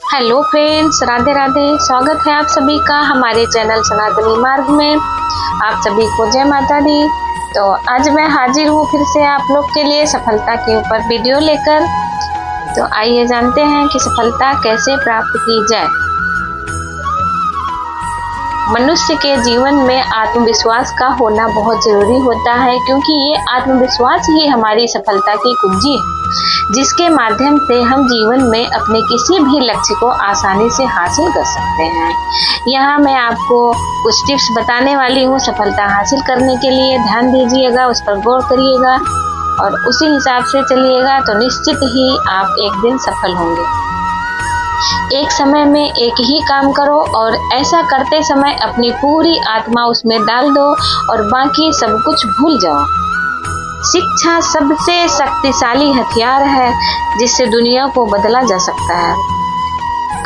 Hello friends, Radhe Radhe. स्वागत है आप सभी का हमारे चैनल सनातनी मार्ग में। आप सभी को जय माता दी। तो आज मैं हाजिर हूँ फिर से आप लोग के लिए सफलता के ऊपर वीडियो लेकर। तो आइए जानते हैं कि सफलता कैसे प्राप्त की जाए। मनुष्य के जीवन में आत्मविश्वास का होना बहुत जरूरी होता है, क्योंकि ये आत्मविश्वास ही हमारी सफलता की कुंजी है, जिसके माध्यम से हम जीवन में अपने किसी भी लक्ष्य को आसानी से हासिल कर सकते हैं। यहाँ मैं आपको कुछ टिप्स बताने वाली हूँ सफलता हासिल करने के लिए। ध्यान दीजिएगा, उस पर गौर करिएगा और उसी हिसाब से चलिएगा तो निश्चित ही आप एक दिन सफल होंगे। एक समय में एक ही काम करो और ऐसा करते समय अपनी पूरी आत्मा उसमें डाल दो और बाकी सब कुछ भूल जाओ। शिक्षा सबसे शक्तिशाली हथियार है जिससे दुनिया को बदला जा सकता है।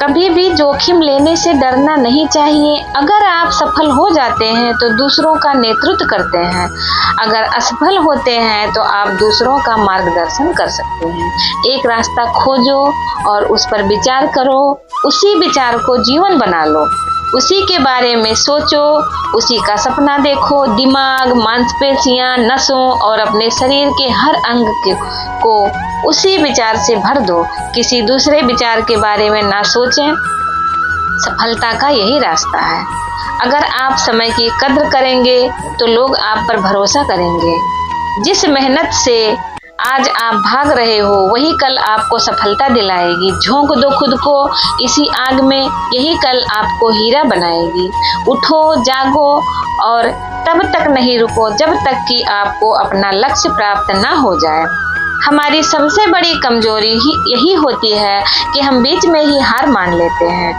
कभी भी जोखिम लेने से डरना नहीं चाहिए। अगर आप सफल हो जाते हैं तो दूसरों का नेतृत्व करते हैं, अगर असफल होते हैं तो आप दूसरों का मार्गदर्शन कर सकते हैं। एक रास्ता खोजो और उस पर विचार करो, उसी विचार को जीवन बना लो, उसी के बारे में सोचो, उसी का सपना देखो। दिमाग, मांसपेशियां, नसों और अपने शरीर के हर अंग को उसी विचार से भर दो। किसी दूसरे विचार के बारे में ना सोचें। सफलता का यही रास्ता है। अगर आप समय की कद्र करेंगे तो लोग आप पर भरोसा करेंगे। जिस मेहनत से आज आप भाग रहे हो वही कल आपको सफलता दिलाएगी। झोंक दो खुद को इसी आग में, यही कल आपको हीरा बनाएगी। उठो, जागो और तब तक नहीं रुको जब तक कि आपको अपना लक्ष्य प्राप्त ना हो जाए। हमारी सबसे बड़ी कमजोरी ही यही होती है कि हम बीच में ही हार मान लेते हैं।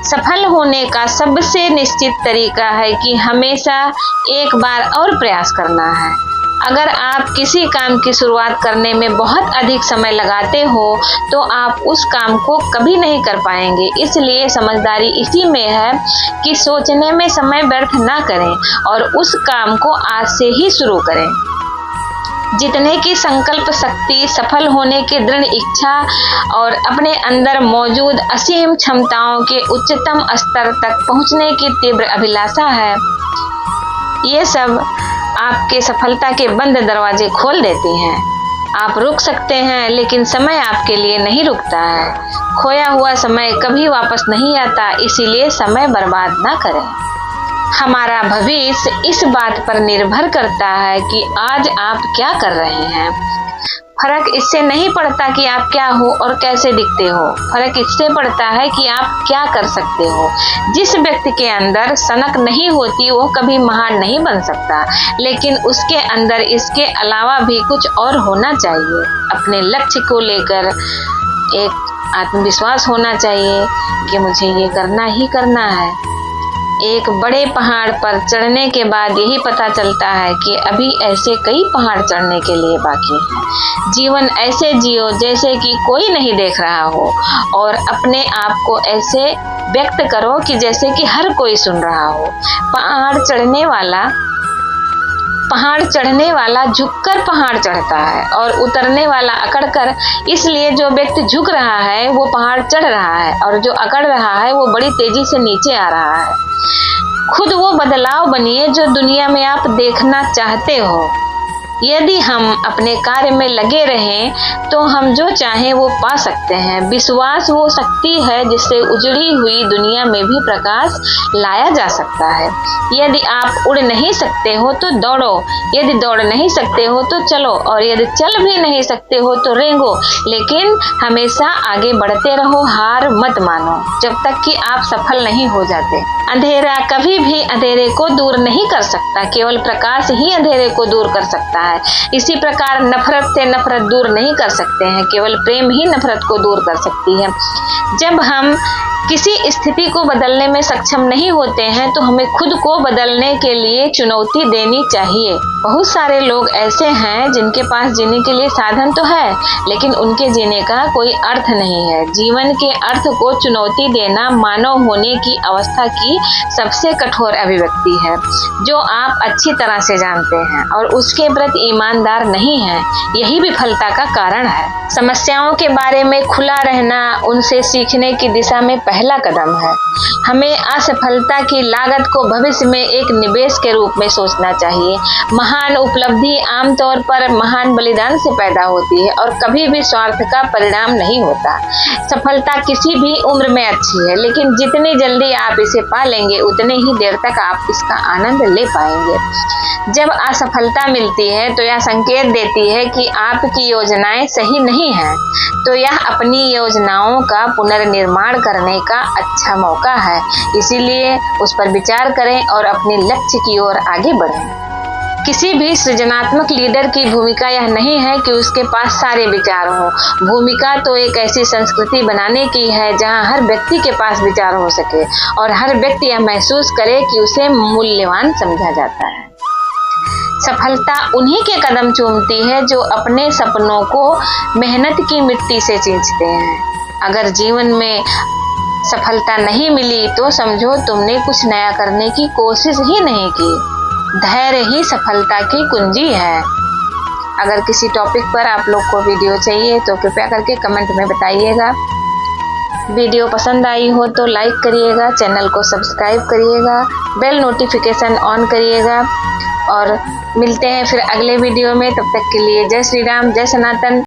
सफल होने का सबसे निश्चित तरीका है कि हमेशा एक बार और प्रयास करना है। अगर आप किसी काम की शुरुआत करने में बहुत अधिक समय लगाते हो तो आप उस काम को कभी नहीं कर पाएंगे। इसलिए समझदारी इसी में है कि सोचने में समय व्यर्थ ना करें और उस काम को आज से ही शुरू करें। जितने की संकल्प शक्ति, सफल होने की दृढ़ इच्छा और अपने अंदर मौजूद असीम क्षमताओं के उच्चतम स्तर तक पहुंचने की तीव्र अभिलाषा है, ये सब आपके सफलता के बंद दरवाजे खोल देती हैं। आप रुक सकते हैं लेकिन समय आपके लिए नहीं रुकता है। खोया हुआ समय कभी वापस नहीं आता, इसीलिए समय बर्बाद ना करें। हमारा भविष्य इस बात पर निर्भर करता है कि आज आप क्या कर रहे हैं। फर्क इससे नहीं पड़ता कि आप क्या हो और कैसे दिखते हो, फर्क इससे पड़ता है कि आप क्या कर सकते हो। जिस व्यक्ति के अंदर सनक नहीं होती वो कभी महान नहीं बन सकता, लेकिन उसके अंदर इसके अलावा भी कुछ और होना चाहिए। अपने लक्ष्य को लेकर एक आत्मविश्वास होना चाहिए कि मुझे ये करना ही करना है। एक बड़े पहाड़ पर चढ़ने के बाद यही पता चलता है कि अभी ऐसे कई पहाड़ चढ़ने के लिए बाकी हैं। जीवन ऐसे जियो जैसे कि कोई नहीं देख रहा हो और अपने आप को ऐसे व्यक्त करो कि जैसे कि हर कोई सुन रहा हो। पहाड़ चढ़ने वाला झुककर पहाड़ चढ़ता है और उतरने वाला अकड़कर। इसलिए जो व्यक्ति झुक रहा है वो पहाड़ चढ़ रहा है और जो अकड़ रहा है वो बड़ी तेजी से नीचे आ रहा है। खुद वो बदलाव बनिए जो दुनिया में आप देखना चाहते हो। यदि हम अपने कार्य में लगे रहें तो हम जो चाहें वो पा सकते हैं। विश्वास वो शक्ति है जिससे उजड़ी हुई दुनिया में भी प्रकाश लाया जा सकता है। यदि आप उड़ नहीं सकते हो तो दौड़ो, यदि दौड़ नहीं सकते हो तो चलो और यदि चल भी नहीं सकते हो तो रेंगो, लेकिन हमेशा आगे बढ़ते रहो। हार मत मानो जब तक कि आप सफल नहीं हो जाते। अंधेरा कभी भी अंधेरे को दूर नहीं कर सकता, केवल प्रकाश ही अंधेरे को दूर कर सकता है। इसी प्रकार नफरत से नफरत दूर नहीं कर सकते हैं, केवल प्रेम ही नफरत को दूर कर सकती है। जब हम किसी स्थिति को बदलने में सक्षम नहीं होते हैं तो हमें खुद को बदलने के लिए चुनौती देनी चाहिए। बहुत सारे लोग ऐसे हैं जिनके पास जीने के लिए साधन तो है, लेकिन उनके जीने का कोई अर्थ नहीं है। जीवन के अर्थ को चुनौती देना मानव होने की अवस्था की सबसे कठोर अभिव्यक्ति है, जो आप अच्छी तरह से जानते हैं और उसके प्रति ईमानदार नहीं हैं। यही विफलता का कारण है। समस्याओं के बारे में खुला रहना उनसे सीखने की दिशा में पहला कदम है। हमें असफलता की लागत को भविष्य में एक निवेश के रूप में सोचना चाहिए। महान उपलब्धि आमतौर पर महान बलिदान से पैदा होती है और कभी भी स्वार्थ का परिणाम नहीं होता। सफलता किसी भी उम्र में अच्छी है, लेकिन जितनी जल्दी आप इसे पा लेंगे उतने ही देर तक आप इसका आनंद ले पाएंगे। जब असफलता मिलती है तो यह संकेत देती है कि आपकी योजनाएं सही नहीं हैं, तो यह अपनी योजनाओं का पुनर्निर्माण करने का अच्छा मौका है। इसीलिए उस पर विचार करें और अपने लक्ष्य की ओर आगे बढ़ें। किसी भी सृजनात्मक लीडर की भूमिका यह नहीं है कि उसके पास सारे विचार हों। भूमिका तो एक ऐसी संस्कृति बनाने की है जहां हर व्यक्ति के पास विचार हो सके और हर व्यक्ति यह महसूस करे कि उसे मूल्यवान समझा जाता है। सफलता उन्हीं के कदम चूमती है जो अपने सपनों को मेहनत की मिट्टी से सींचते हैं। अगर जीवन में सफलता नहीं मिली तो समझो तुमने कुछ नया करने की कोशिश ही नहीं की। धैर्य ही सफलता की कुंजी है। अगर किसी टॉपिक पर आप लोग को वीडियो चाहिए तो कृपया करके कमेंट में बताइएगा। वीडियो पसंद आई हो तो लाइक करिएगा, चैनल को सब्सक्राइब करिएगा, बेल नोटिफिकेशन ऑन करिएगा और मिलते हैं फिर अगले वीडियो में। तब तक के लिए जय श्री राम, जय सनातन।